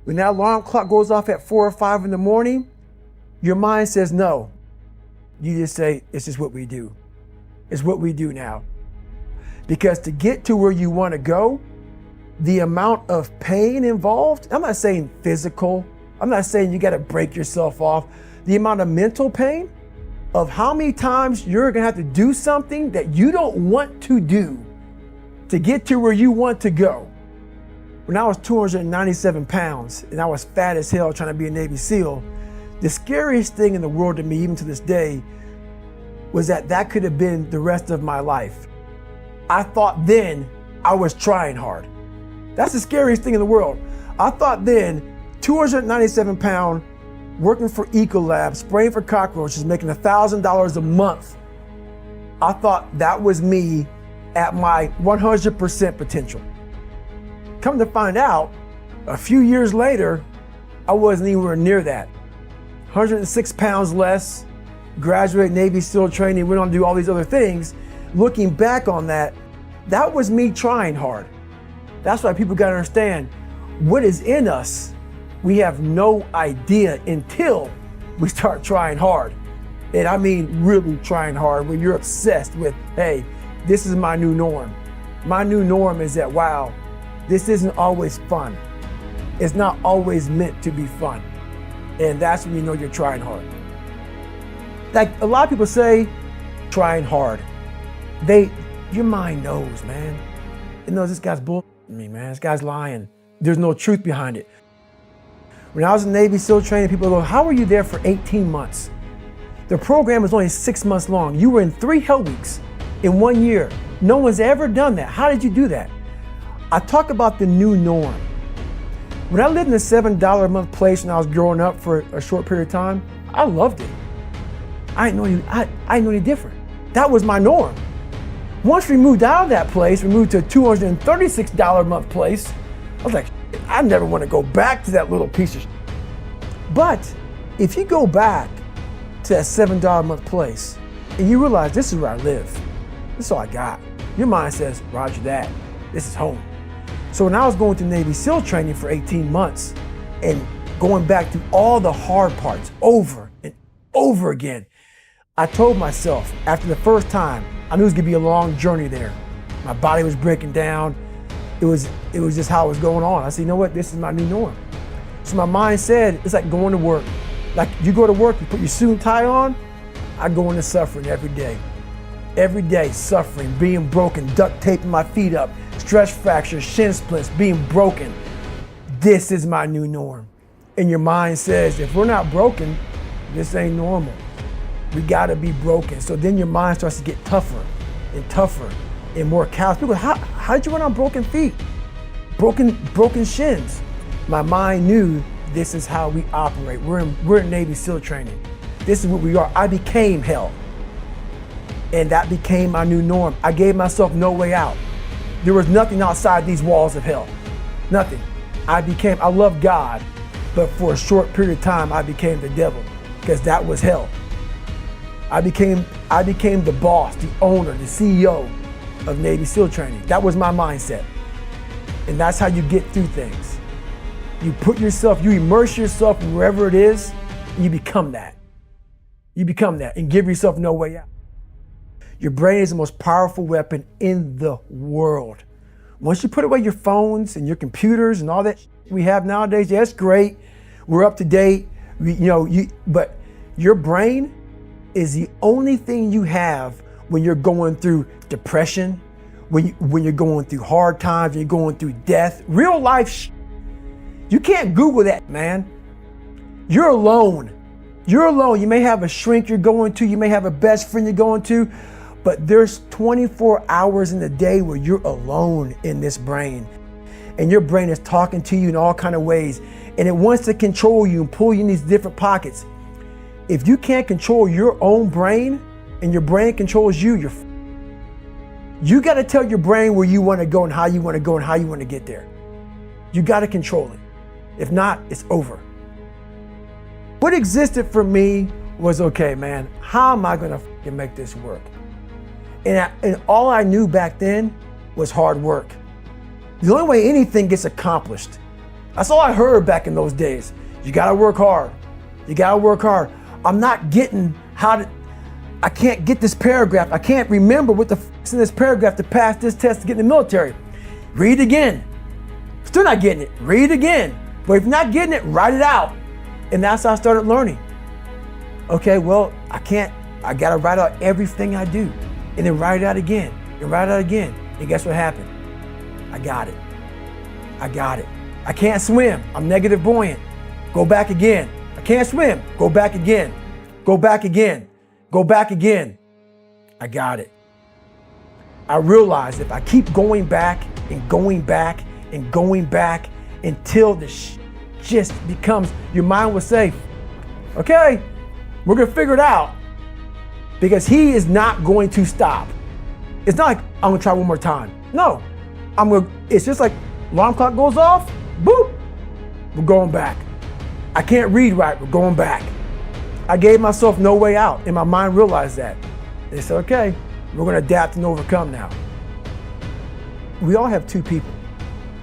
When that alarm clock goes off at 4 or 5 in the morning, your mind says no. You just say, it's just what we do. It's what we do now. Because to get to where you want to go, the amount of pain involved, I'm not saying physical, I'm not saying you got to break yourself off. The amount of mental pain of how many times you're going to have to do something that you don't want to do to get to where you want to go. When I was 297 pounds and I was fat as hell trying to be a Navy SEAL, the scariest thing in the world to me, even to this day, was that could have been the rest of my life. I thought then I was trying hard. That's the scariest thing in the world. I thought then, 297 pound, working for Ecolab, spraying for cockroaches, making $1,000 a month. I thought that was me at my 100% potential. Come to find out, a few years later, I wasn't anywhere near that. 106 pounds less, graduated Navy SEAL training, went on to do all these other things. Looking back on that, that was me trying hard. That's why people gotta understand, what is in us, we have no idea until we start trying hard. And I mean really trying hard, when you're obsessed with, hey, this is my new norm. My new norm is that, wow, this isn't always fun. It's not always meant to be fun. And that's when you know you're trying hard. Like a lot of people say, trying hard. Your mind knows, man. It knows this guy's bull me, man. This guy's lying. There's no truth behind it. When I was in Navy SEAL training, people go, how were you there for 18 months? The program was only 6 months long. You were in 3 hell weeks in 1 year. No one's ever done that. How did you do that? I talk about the new norm. When I lived in a $7 a month place when I was growing up for a short period of time, I loved it. I didn't know any different. That was my norm. Once we moved out of that place, we moved to a $236 a month place. I was like, I never want to go back to that little piece of shit. But if you go back to that $7 a month place and you realize this is where I live, this is all I got, your mind says, roger that, this is home. So when I was going to Navy SEAL training for 18 months and going back through all the hard parts over and over again, I told myself after the first time, I knew it was gonna be a long journey there. My body was breaking down. It was just how it was going on. I said, you know what, this is my new norm. So my mind said, it's like going to work. Like you go to work, you put your suit and tie on, I go into suffering every day. Every day, suffering, being broken, duct taping my feet up, stress fractures, shin splints, being broken. This is my new norm. And your mind says, if we're not broken, this ain't normal. We gotta be broken. So then your mind starts to get tougher and tougher and more callous. People go, how did you run on broken feet? Broken shins. My mind knew this is how we operate. We're in Navy SEAL training. This is what we are. I became hell. And that became my new norm. I gave myself no way out. There was nothing outside these walls of hell. Nothing. I love God, but for a short period of time, I became the devil because that was hell. I became the boss, the owner, the CEO of Navy SEAL training. That was my mindset. And that's how you get through things. You immerse yourself wherever it is, and you become that. You become that and give yourself no way out. Your brain is the most powerful weapon in the world. Once you put away your phones and your computers and all that we have nowadays, yeah, it's great. We're up to date. But your brain is the only thing you have when you're going through depression, when you're going through hard times, when you're going through death, real life. You can't Google that, man. You're alone. You're alone. You may have a shrink you're going to, you may have a best friend you're going to, but there's 24 hours in the day where you're alone in this brain. And your brain is talking to you in all kinds of ways. And it wants to control you and pull you in these different pockets. If you can't control your own brain and your brain controls you, you got to tell your brain where you want to go and how you want to go and how you want to get there. You got to control it. If not, it's over. What existed for me was, okay, man, how am I going to make this work? And all I knew back then was hard work. The only way anything gets accomplished That's all I heard back in those days. You gotta work hard. You gotta work hard. I'm not getting I can't get this paragraph. I can't remember what the f***'s in this paragraph to pass this test to get in the military. Read again. Still not getting it. Read again. But if you're not getting it, write it out. And that's how I started learning. Okay, well, I gotta write out everything I do. And then write it out again. And write it out again. And guess what happened? I got it. I can't swim. I'm negative buoyant. Go back again. I can't swim. Go back again. Go back again. Go back again. I got it. I realized if I keep going back and going back and going back until this just becomes, your mind will say, okay, we're gonna figure it out, because he is not going to stop. It's not like I'm gonna try one more time. No, it's just like alarm clock goes off, boop, we're going back. I can't read right, we're going back. I gave myself no way out, and my mind realized that. They said, okay, we're gonna adapt and overcome now. We all have two people.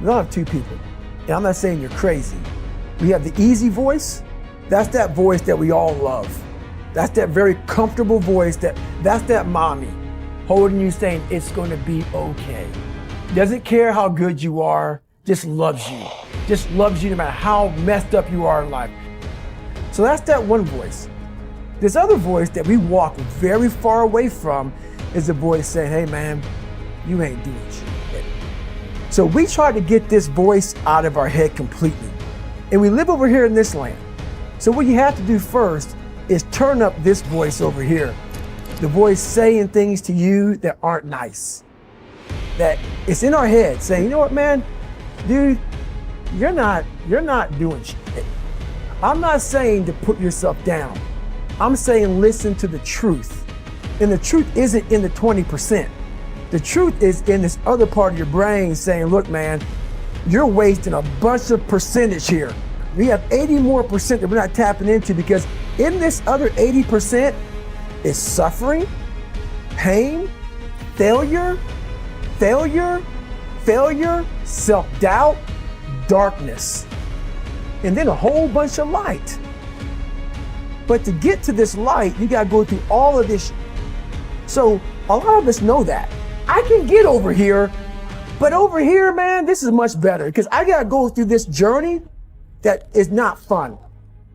We all have two people. And I'm not saying you're crazy. We have the easy voice. That's that voice that we all love. That's that very comfortable voice that's that mommy holding you saying it's gonna be okay. Doesn't care how good you are, just loves you. Just loves you no matter how messed up you are in life. So that's that one voice. This other voice that we walk very far away from is the voice saying, hey man, you ain't doing shit. So we try to get this voice out of our head completely. And we live over here in this land. So what you have to do first is turn up this voice over here. The voice saying things to you that aren't nice. That it's in our head saying, you know what, man, dude, you're not doing shit. I'm not saying to put yourself down. I'm saying listen to the truth. And the truth isn't in the 20%. The truth is in this other part of your brain saying, look, man, you're wasting a bunch of percentage here. We have 80 more percent that we're not tapping into, because in this other 80% is suffering, pain, failure, self-doubt, darkness, and then a whole bunch of light. But to get to this light, you gotta go through all of this. So a lot of us know that. I can get over here, but over here, man, this is much better, because I gotta go through this journey that is not fun.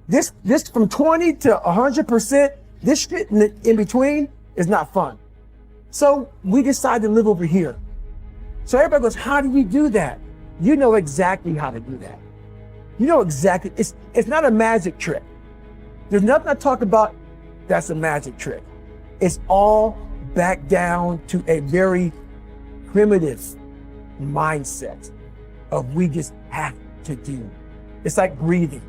This from 20 to 100%, this shit in between is not fun. So we decide to live over here. So everybody goes, how do you do that? You know exactly how to do that. You know exactly, it's not a magic trick. There's nothing I talk about that's a magic trick. It's all back down to a very primitive mindset of we just have to do. It's like breathing.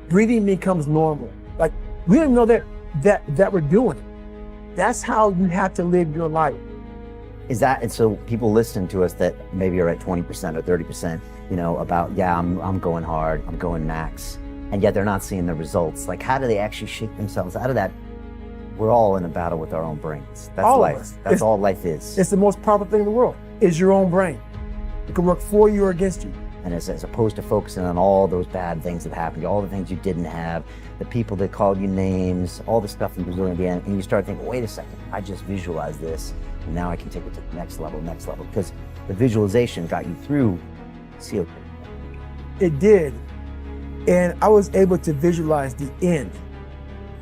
Breathing becomes normal. Like we don't know that we're doing it. That's how you have to live your life. Is that, and so people listen to us that maybe are at 20% or 30%, you know, about, yeah, I'm going hard, I'm going max, and yet they're not seeing the results. Like, how do they actually shake themselves out of that? We're all in a battle with our own brains. That's all life. That's all life is. It's the most powerful thing in the world, is your own brain. It can work for you or against you. And as opposed to focusing on all those bad things that happened to you, all the things you didn't have, the people that called you names, all the stuff in Brazil, and you start thinking, wait a second, I just visualized this, and now I can take it to the next level, because the visualization got you through COP. It did, and I was able to visualize the end.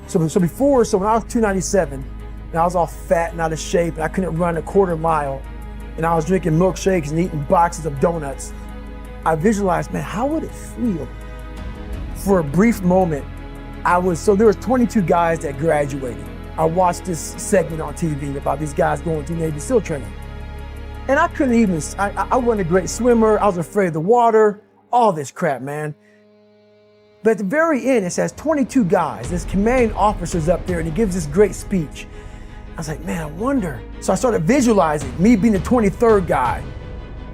So when I was 297, and I was all fat and out of shape, and I couldn't run a quarter mile, and I was drinking milkshakes and eating boxes of donuts, I visualized, man, how would it feel? For a brief moment, so there was 22 guys that graduated. I watched this segment on TV about these guys going through Navy SEAL training. And I couldn't even, I wasn't a great swimmer, I was afraid of the water, all this crap, man. But at the very end, it says 22 guys, there's commanding officers up there, and he gives this great speech. I was like, man, I wonder. So I started visualizing me being the 23rd guy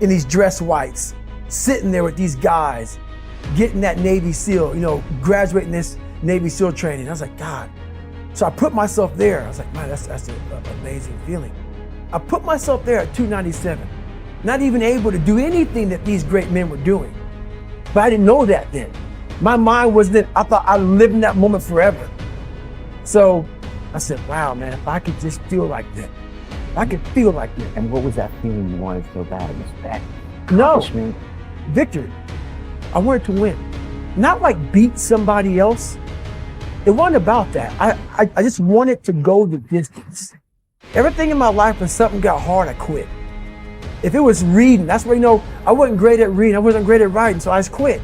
in these dress whites, sitting there with these guys, getting that Navy SEAL, graduating this Navy SEAL training. I was like, God. So I put myself there. I was like, man, that's an amazing feeling. I put myself there at 297, not even able to do anything that these great men were doing. But I didn't know that then. My mind wasn't, I thought I lived in that moment forever. So I said, wow, man, if I could just feel like that. If I could feel like that. And what was that feeling you wanted so bad? Was that No, accomplishment? victory. I wanted to win. Not like beat somebody else. It wasn't about that. I just wanted to go the distance. Everything in my life, when something got hard, I quit. If it was reading, that's where, I wasn't great at reading. I wasn't great at writing, so I just quit.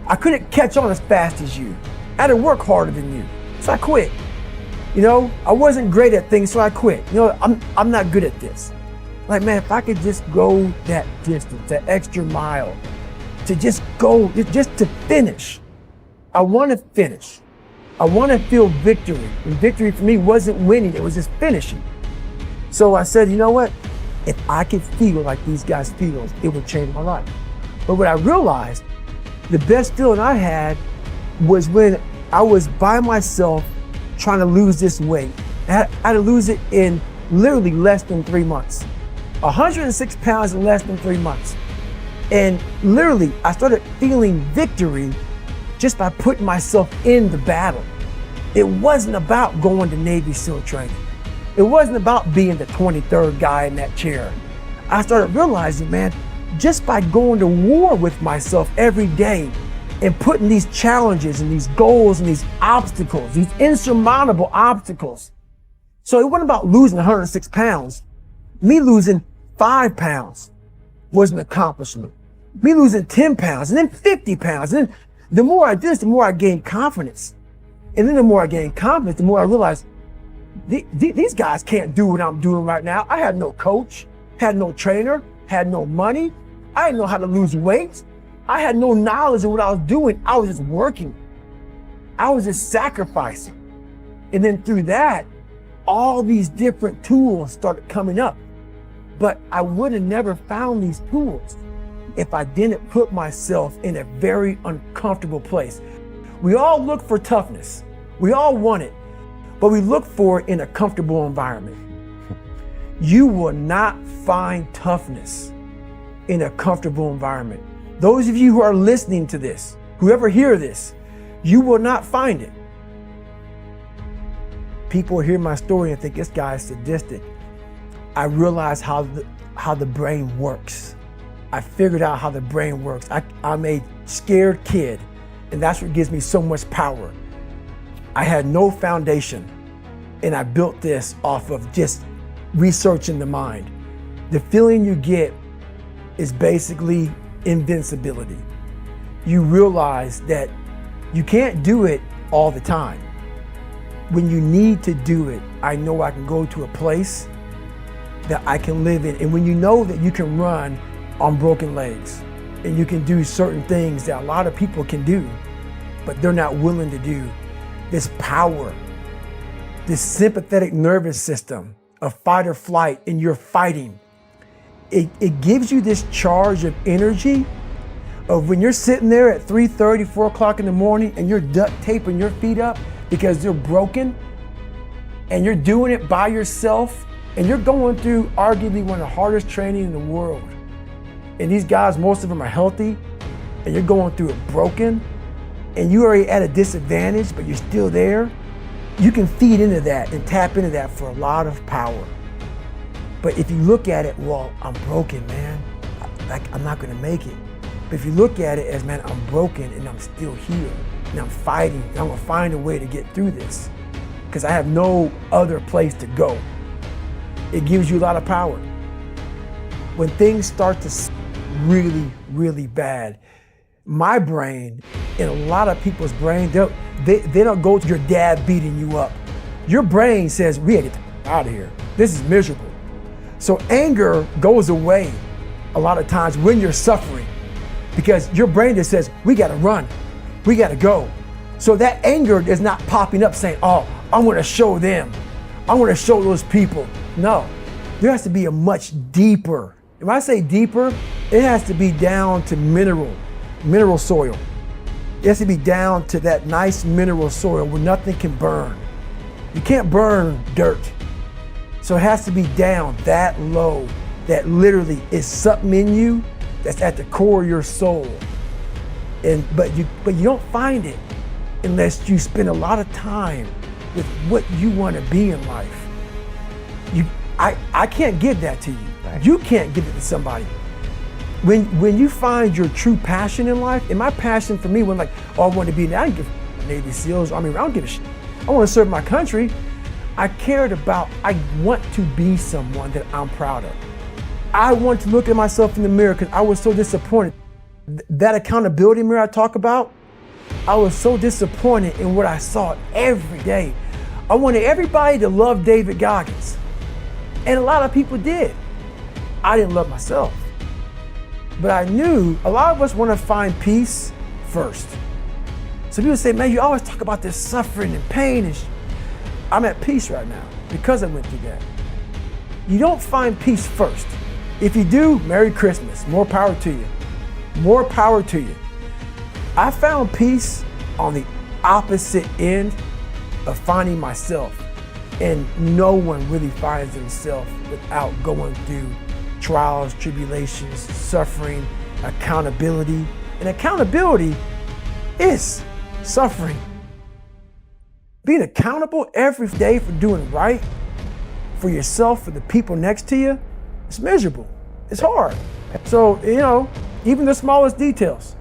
I couldn't catch on as fast as you. I had to work harder than you, so I quit. I wasn't great at things, so I quit. I'm not good at this. Like, man, if I could just go that distance, that extra mile, to just go, just to finish. I want to finish. I want to feel victory. And victory for me wasn't winning, it was just finishing. So I said, you know what? If I could feel like these guys feel, it would change my life. But what I realized, the best feeling I had was when I was by myself trying to lose this weight. I had to lose it in literally less than 3 months. 106 pounds in less than 3 months. And literally, I started feeling victory just by putting myself in the battle. It wasn't about going to Navy SEAL training. It wasn't about being the 23rd guy in that chair. I started realizing, man, just by going to war with myself every day and putting these challenges and these goals and these obstacles, these insurmountable obstacles. So it wasn't about losing 106 pounds. Me losing 5 pounds was an accomplishment. Me losing 10 pounds and then 50 pounds. And then the more I did this, the more I gained confidence. And then the more I gained confidence, the more I realized these guys can't do what I'm doing right now. I had no coach, had no trainer, had no money. I didn't know how to lose weight. I had no knowledge of what I was doing. I was just working. I was just sacrificing. And then through that, all these different tools started coming up. But I would have never found these tools if I didn't put myself in a very uncomfortable place. We all look for toughness. We all want it, but we look for it in a comfortable environment. You will not find toughness in a comfortable environment. Those of you who are listening to this, whoever hear this, you will not find it. People hear my story and think this guy is sadistic. I realized how the brain works. I figured out how the brain works. I'm a scared kid, and that's what gives me so much power. I had no foundation, and I built this off of just researching the mind. The feeling you get is basically invincibility. You realize that you can't do it all the time. When you need to do it, I know I can go to a place that I can live in. And when you know that you can run on broken legs and you can do certain things that a lot of people can do, but they're not willing to do, this power, this sympathetic nervous system of fight or flight, and you're fighting, it gives you this charge of energy of when you're sitting there at 3:30, 4 o'clock in the morning and you're duct taping your feet up because they're broken, and you're doing it by yourself, and you're going through arguably one of the hardest training in the world. And these guys, most of them are healthy, and you're going through it broken, and you're already at a disadvantage, but you're still there. You can feed into that and tap into that for a lot of power. But if you look at it, well, I'm broken, man. I'm not gonna make it. But if you look at it as, man, I'm broken and I'm still here, and I'm fighting, and I'm gonna find a way to get through this, because I have no other place to go. It gives you a lot of power. When things start to really, really bad, my brain and a lot of people's brain, they don't go to your dad beating you up. Your brain says, we gotta get out of here. This is miserable. So anger goes away a lot of times when you're suffering, because your brain just says, we gotta run, we gotta go. So that anger is not popping up saying, oh, I'm gonna show them, I'm gonna show those people. No, there has to be a much deeper. When I say deeper, it has to be down to mineral soil. It has to be down to that nice mineral soil where nothing can burn. You can't burn dirt. So it has to be down that low, that literally is something in you that's at the core of your soul But you don't find it unless you spend a lot of time with what you want to be in life. I can't give that to you. Right. You can't give it to somebody. When you find your true passion in life, and my passion for me was like, oh, I want to be, I don't give Navy SEALs, I don't give a shit. I want to serve my country. I want to be someone that I'm proud of. I want to look at myself in the mirror because I was so disappointed. That accountability mirror I talk about, I was so disappointed in what I saw every day. I wanted everybody to love David Goggins. And a lot of people did. I didn't love myself. But I knew a lot of us want to find peace first. So people say, man, you always talk about this suffering and pain. I'm at peace right now because I went through that. You don't find peace first. If you do, Merry Christmas. More power to you. More power to you. I found peace on the opposite end of finding myself. And no one really finds themselves without going through trials, tribulations, suffering, accountability. And accountability is suffering. Being accountable every day for doing right for yourself, for the people next to you, it's miserable. It's hard. So, even the smallest details.